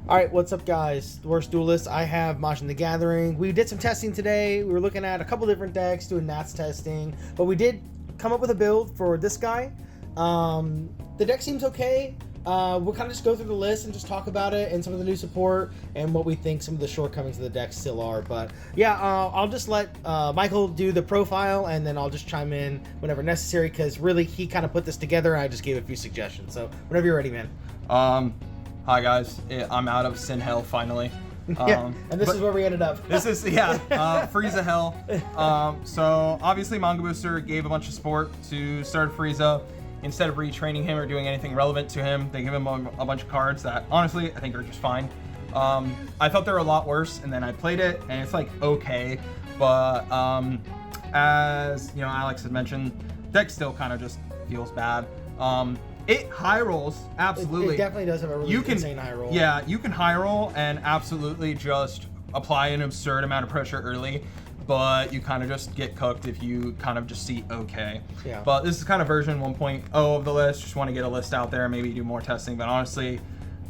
Alright, what's up guys? The Worst Duelist. I have Majin the Gathering. We did some testing today. We were looking at a couple different decks, doing Nats testing, but we did come up with a build for this guy. The deck seems okay. We'll kind of just go through the list and just talk about it and some of the new support and what we think some of the shortcomings of the deck still are. But yeah, I'll just let Michael do the profile and then I'll just chime in whenever necessary because really he kind of put this together and I just gave a few suggestions. So whenever you're ready, man. Hi guys, I'm out of Sin Hell finally. Yeah, and this is where we ended up. This is, Frieza Hell. So obviously Manga Booster gave a bunch of support to start Frieza. Instead of retraining him or doing anything relevant to him, they give him a bunch of cards that honestly I think are just fine. I thought they were a lot worse, and then I played it and it's like okay, but as you know, Alex had mentioned, deck still kind of just feels bad. It high rolls, absolutely. It definitely does have a really insane high roll. Yeah, you can high roll and absolutely just apply an absurd amount of pressure early, but you kind of just get cooked if you kind of just see okay. Yeah. But this is kind of version 1.0 of the list. Just want to get a list out there, maybe do more testing. But honestly,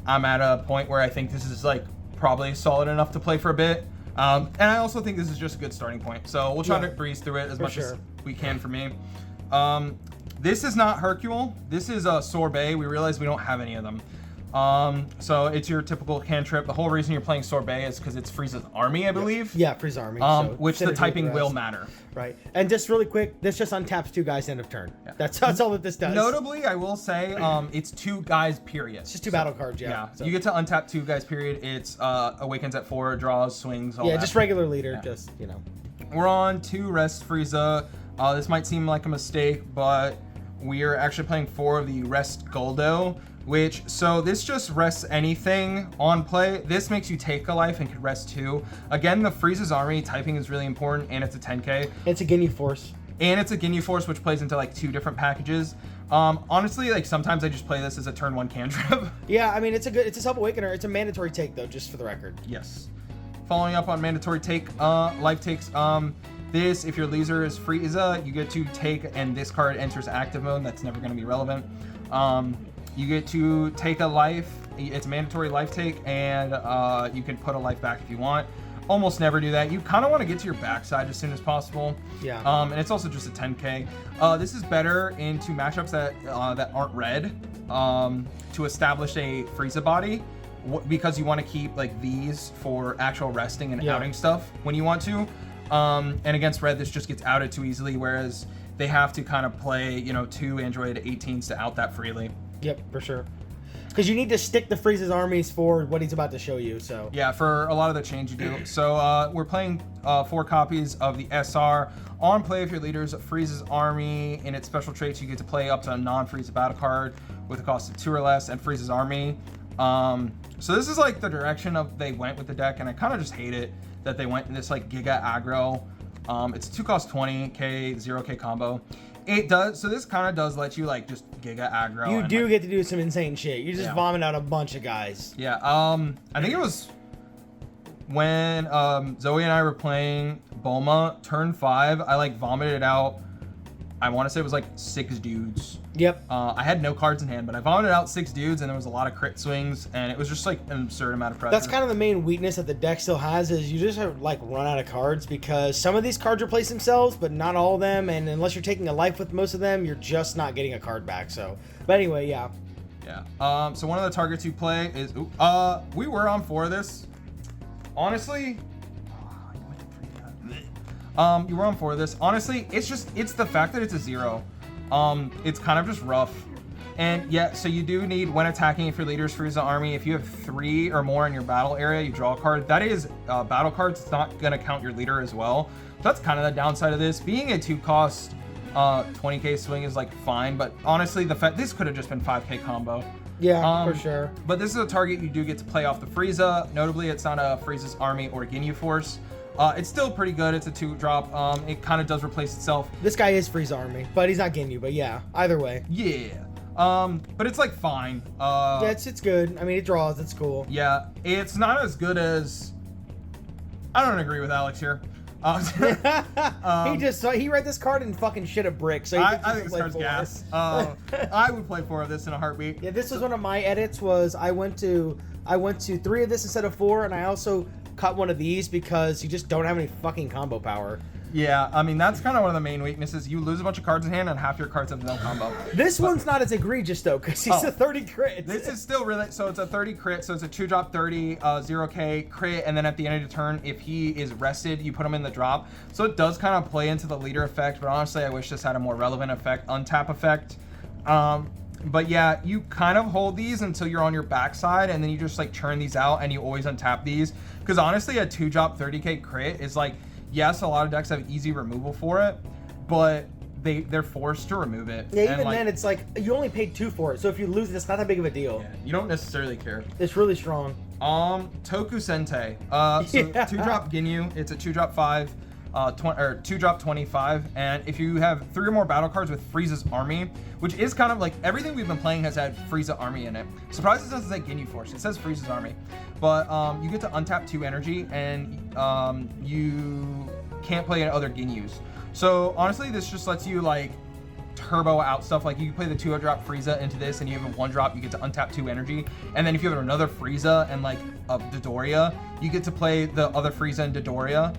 I'm at a point where I think this is like probably solid enough to play for a bit. And I also think this is just a good starting point. So we'll try to breeze through it as much as we can for me. This is not Hercule. This is a Sorbet. We realize we don't have any of them. So it's your typical cantrip. The whole reason you're playing Sorbet is because it's Frieza's army, I believe. Yeah, Frieza's army. Which the typing will matter. Right. And just really quick, this just untaps 2 guys end of turn. Yeah. That's all that this does. Notably, I will say, it's 2 guys, period. It's just 2 battle cards, yeah. So you get to untap 2 guys, period. It's awakens at 4, draws, swings, all that. Yeah, just regular leader, just, you know. We're on 2 rest Frieza. This might seem like a mistake, but we are actually playing 4 of the rest Goldo, so this just rests anything on play. This makes you take a life and could rest 2. Again, the Frieza's army typing is really important, and it's a 10k. It's a Ginyu Force. And it's a Ginyu Force, which plays into like 2 different packages. Honestly, like sometimes I just play this as a turn 1 cantrip. Yeah, I mean it's a self-awakener. It's a mandatory take though, just for the record. Yes. Following up on mandatory take, life takes. This, if your loser is Frieza, you get to take, and this card enters active mode. That's never going to be relevant. You get to take a life. It's a mandatory life take, and you can put a life back if you want. Almost never do that. You kind of want to get to your backside as soon as possible. Yeah. And it's also just a 10k. This is better into matchups that aren't red to establish a Frieza body, because you want to keep like these for actual resting and outing stuff when you want to. And against red, this just gets outed too easily, whereas they have to kind of play, 2 Android 18s to out that freely. Yep, for sure. Because you need to stick the Frieza's armies for what he's about to show you, so. Yeah, for a lot of the change you do. So we're playing 4 copies of the SR. On play, if your leader's Frieza's army, in its special traits, you get to play up to a non-Frieza battle card with a cost of 2 or less, and Frieza's army. So this is like the direction they went with the deck, and I kind of just hate it that they went in this like Giga aggro. It's a 2 cost 20k, 0k combo. It does, so this kind of does let you like just Giga aggro. You do get to do some insane shit. You just vomit out a bunch of guys. Yeah, I think it was when Zoe and I were playing Bulma, turn 5, I like vomited out, I want to say it was like 6 dudes. Yep. I had no cards in hand, but I vomited out 6 dudes, and there was a lot of crit swings, and it was just like an absurd amount of pressure. That's kind of the main weakness that the deck still has, is you just have like run out of cards, because some of these cards replace themselves, but not all of them, and unless you're taking a life with most of them, you're just not getting a card back. So, but anyway, yeah. Yeah. So one of the targets you play is, we were on 4 of this. Honestly, you were on 4 of this. Honestly, it's the fact that it's a 0. It's kind of just rough. And yeah, so you do need, when attacking, if your leader's Frieza army, if you have 3 or more in your battle area, you draw a card. That is battle cards. It's not going to count your leader as well. So that's kind of the downside of this. Being a 2 cost 20k swing is like fine, but honestly, this could have just been 5k combo. Yeah, for sure. But this is a target you do get to play off the Frieza. Notably, it's not a Frieza's army or Ginyu Force. It's still pretty good. It's a 2-drop. It kind of does replace itself. This guy is Frieza's army, but he's not Ginyu. But yeah, either way. Yeah. But it's like fine. Yeah, it's good. I mean, it draws. It's cool. Yeah, it's not as good as. I don't agree with Alex here. He read this card and fucking shit a brick. So I think this card's gas. I would play 4 of this in a heartbeat. Yeah, this was one of my edits. Was I went to I went to 3 of this instead of 4, and I also cut one of these because you just don't have any fucking combo power. Yeah, I mean, that's kind of one of the main weaknesses. You lose a bunch of cards in hand, and half your cards have no combo. This one's not as egregious, though, because he's a 30 crit. This is still really... So it's a 30 crit, so it's a 2-drop 30, 0k crit, and then at the end of the turn, if he is rested, you put him in the drop. So it does kind of play into the leader effect, but honestly, I wish this had a more relevant effect, untap effect. But yeah, you kind of hold these until you're on your backside, and then you just like churn these out, and you always untap these. Because honestly, a 2-drop 30k crit is like... Yes, a lot of decks have easy removal for it, but they're forced to remove it. Yeah, even then, it's like, you only paid 2 for it, so if you lose it, it's not that big of a deal. Yeah, you don't necessarily care. It's really strong. Toku Sentei. So 2-drop Ginyu, it's a 2-drop 5, 2-drop 25, and if you have 3 or more battle cards with Frieza's army, which is kind of like, everything we've been playing has had Frieza army in it. Surprised it doesn't say Ginyu Force, it says Frieza's army. But you get to untap 2 energy, and you can't play other Ginyus. So honestly, this just lets you like turbo out stuff. Like you can play the 2-drop Frieza into this, and you have a 1-drop, you get to untap 2 energy. And then if you have another Frieza and like a Dodoria, you get to play the other Frieza and Dodoria.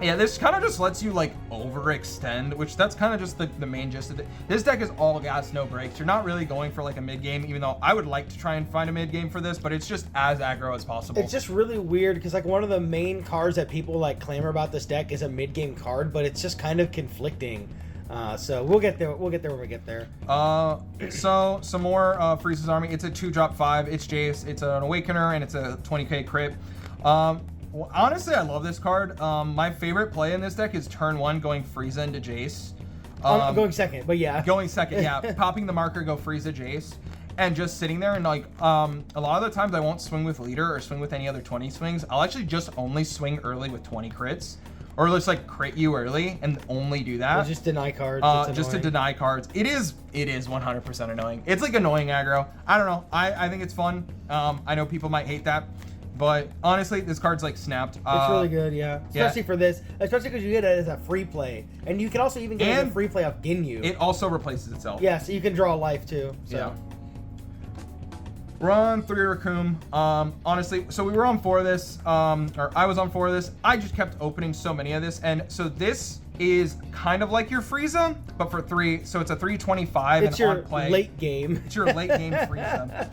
Yeah, this kind of just lets you like overextend, which that's kind of just the main gist of it. This deck is all gas, no breaks. You're not really going for like a mid game, even though I would like to try and find a mid game for this, but it's just as aggro as possible. It's just really weird because like one of the main cards that people like clamor about this deck is a mid game card, but it's just kind of conflicting. So we'll get there. We'll get there when we get there. So some more Frieza's army. It's a 2-drop 5. It's Jace. It's an Awakener, and it's a 20k crit. Well, honestly, I love this card. My favorite play in this deck is turn 1 going Frieza into Jace. Going second, but yeah. Going second, yeah. Popping the marker, go Frieza, Jace. And just sitting there and like, a lot of the times I won't swing with leader or swing with any other 20 swings. I'll actually just only swing early with 20 crits. Or just like crit you early and only do that. Or just deny cards. Just to deny cards. It is 100% annoying. It's like annoying aggro. I don't know. I think it's fun. I know people might hate that. But honestly, this card's like snapped. It's really good, yeah. Especially for this, especially because you get it as a free play, and you can also even get it as a free play off Ginyu. It also replaces itself. Yeah, so you can draw life too. So. Yeah. Run 3 Raccoon. Honestly, so we were on 4 of this, or I was on 4 of this. I just kept opening so many of this, and so this is kind of like your Frieza, but for 3. So it's a 325 it's and your on play. Late game. It's your late game Frieza.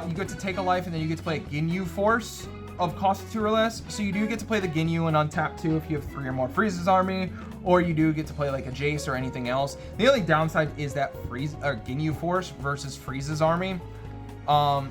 You get to take a life, and then you get to play a Ginyu Force of cost 2 or less. So you do get to play the Ginyu and untap 2 if you have 3 or more Frieza's army, or you do get to play like a Jace or anything else. The only downside is that Ginyu Force versus Frieza's army.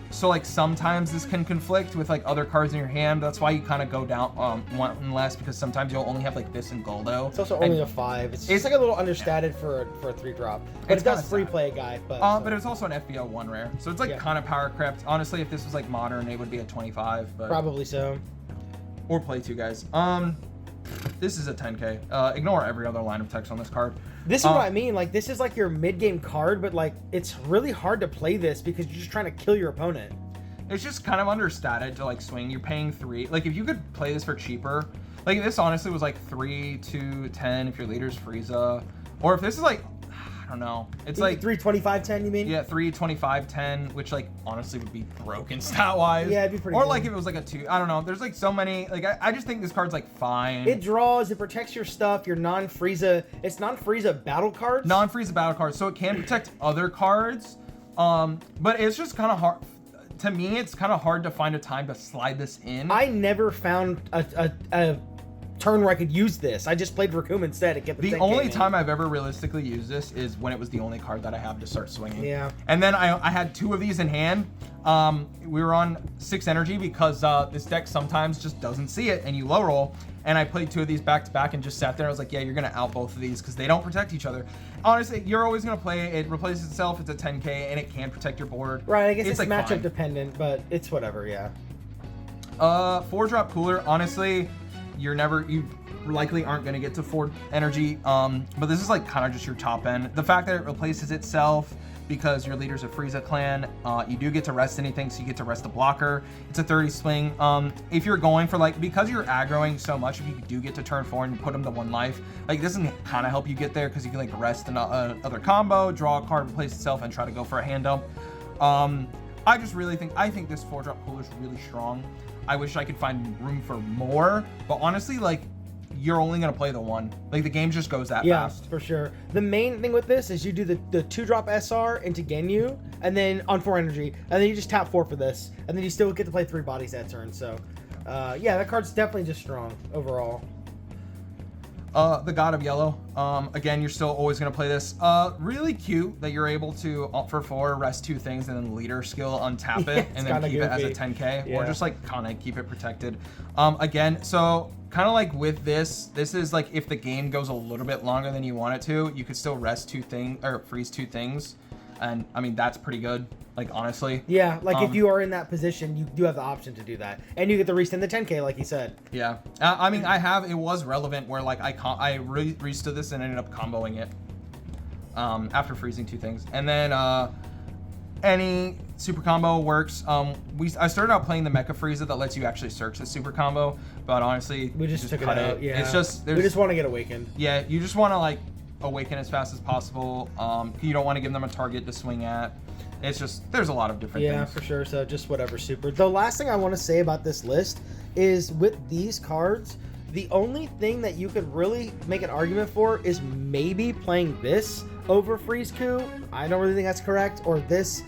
So like sometimes this can conflict with like other cards in your hand. That's why you kind of go down one less, because sometimes you'll only have like this and Goldo. It's also only a 5. It's just like a little understated for a 3-drop. But it does free play a guy. But it's also an FBO 1 rare, so it's like kind of power crept. Honestly, if this was like modern, it would be a 25. But probably so. Or play 2 guys. This is a 10k. Ignore every other line of text on this card. This is what I mean. Like, this is like your mid-game card, but like it's really hard to play this because you're just trying to kill your opponent. It's just kind of understated to like swing. You're paying 3. Like if you could play this for cheaper, like this honestly was like 3 to 10 if your leader's Frieza, or if this is like, I don't know. It's like 325-10, you mean? Yeah, 325-10, which like honestly would be broken stat wise. Yeah, it'd be pretty. Or good. like if it was like a 2. I don't know. There's like so many. Like I just think this card's like fine. It draws. It protects your stuff. Your non-Frieza. It's non-Frieza battle cards. Non-Frieza battle cards, so it can protect other cards. But it's just kind of hard. To me, it's kind of hard to find a time to slide this in. I never found a turn where I could use this. I just played Raccoon instead. It kept the only time I've ever realistically used this is when it was the only card that I have to start swinging. Yeah. And then I had 2 of these in hand. We were on 6 energy because this deck sometimes just doesn't see it and you low roll. And I played 2 of these back to back and just sat there. I was like, yeah, you're going to out both of these because they don't protect each other. Honestly, you're always going to play it. It replaces itself. It's a 10k and it can protect your board. Right. I guess it's like matchup fine. dependent, but it's whatever. Yeah. 4-drop Cooler. Honestly, you likely aren't going to get to 4 energy, but this is like kind of just your top end. The fact that it replaces itself because your leader's a Frieza clan, you do get to rest anything, so you get to rest a blocker. It's a 30 swing. If you're going for like, because you're aggroing so much, if you do get to turn 4 and you put them to 1 life, like this can kind of help you get there because you can like rest another combo, draw a card, replace itself, and try to go for a hand dump. I just really think this 4-drop pool is really strong. I wish I could find room for more, but honestly, like, you're only gonna play the one. Like, the game just goes that fast. Yeah, for sure. The main thing with this is you do the 2-drop SR into Ginyu, and then on 4 energy, and then you just tap 4 for this, and then you still get to play 3 bodies that turn. So, yeah, that card's definitely just strong overall. The God of Yellow. Again, you're still always going to play this. Really cute that you're able to, for 4, rest 2 things, and then leader skill, untap it, and then keep it as a 10k, or just like kind of keep it protected. Again, so kind of like with this is like if the game goes a little bit longer than you want it to, you could still rest 2 things, or freeze 2 things. And I mean, that's pretty good, like, honestly. Yeah, like if you are in that position, you do have the option to do that, and you get to resend the 10k, like you said. Yeah, I mean, it was relevant where like I restood this and ended up comboing it after freezing 2 things, and then any super combo works. I started out playing the Mecha Frieza that lets you actually search the super combo, but honestly, we just took it out. Yeah, it's just we just want to get awakened. Yeah, you just want to like awaken as fast as possible. You don't want to give them a target to swing at. It's just, there's a lot of different things. Yeah, for sure. So just whatever super. The last thing I want to say about this list is with these cards, the only thing that you could really make an argument for is maybe playing this over Freeze Coup. I don't really think that's correct. Or this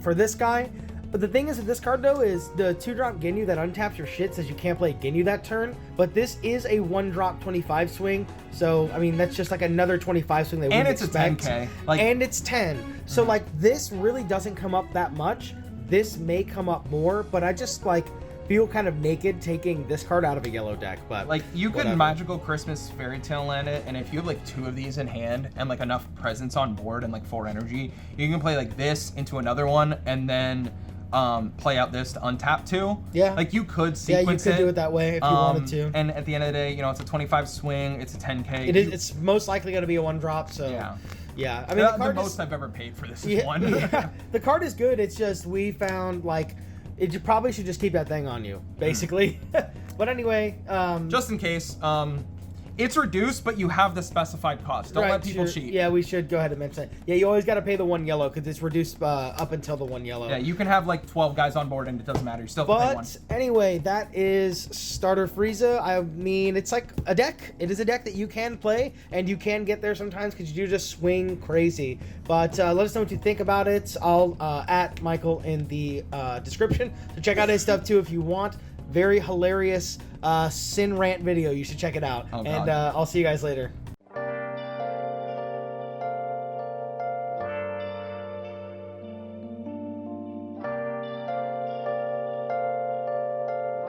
for this guy. But the thing is with this card, though, is the 2-drop Ginyu that untaps your shit says you can't play Ginyu that turn. But this is a 1-drop 25 swing. So, I mean, that's just like another 25 swing they wouldn't expect. And it's a 10k. Like, and it's 10. So, like, this really doesn't come up that much. This may come up more, but I just, like, feel kind of naked taking this card out of a yellow deck. But like, you could Magical Christmas Fairy Tale land it, and if you have like 2 of these in hand and like enough presence on board and like 4 energy, you can play like this into another one and then play out this to untap 2. Yeah. Like, you could sequence it. Yeah, you could do it that way if you wanted to. And at the end of the day, you know, it's a 25 swing, it's a 10k. It's most likely going to be a 1-drop, so yeah. Yeah, I mean, the most I've ever paid for this is 1. Yeah, the card is good. It's just we found like you probably should just keep that thing on you, basically. But anyway, just in case, it's reduced, but you have the specified cost. Don't let people cheat. Yeah, we should go ahead and mention that. Yeah, you always got to pay the 1 yellow because it's reduced up until the 1 yellow. Yeah, you can have like 12 guys on board and it doesn't matter. You still have to pay 1. But anyway, that is Starter Frieza. I mean, it's like a deck. It is a deck that you can play, and you can get there sometimes because you do just swing crazy. But let us know what you think about it. I'll at Michael in the description. So check out his stuff too if you want. Very hilarious Sin Rant video. You should check it out. Oh, and I'll see you guys later.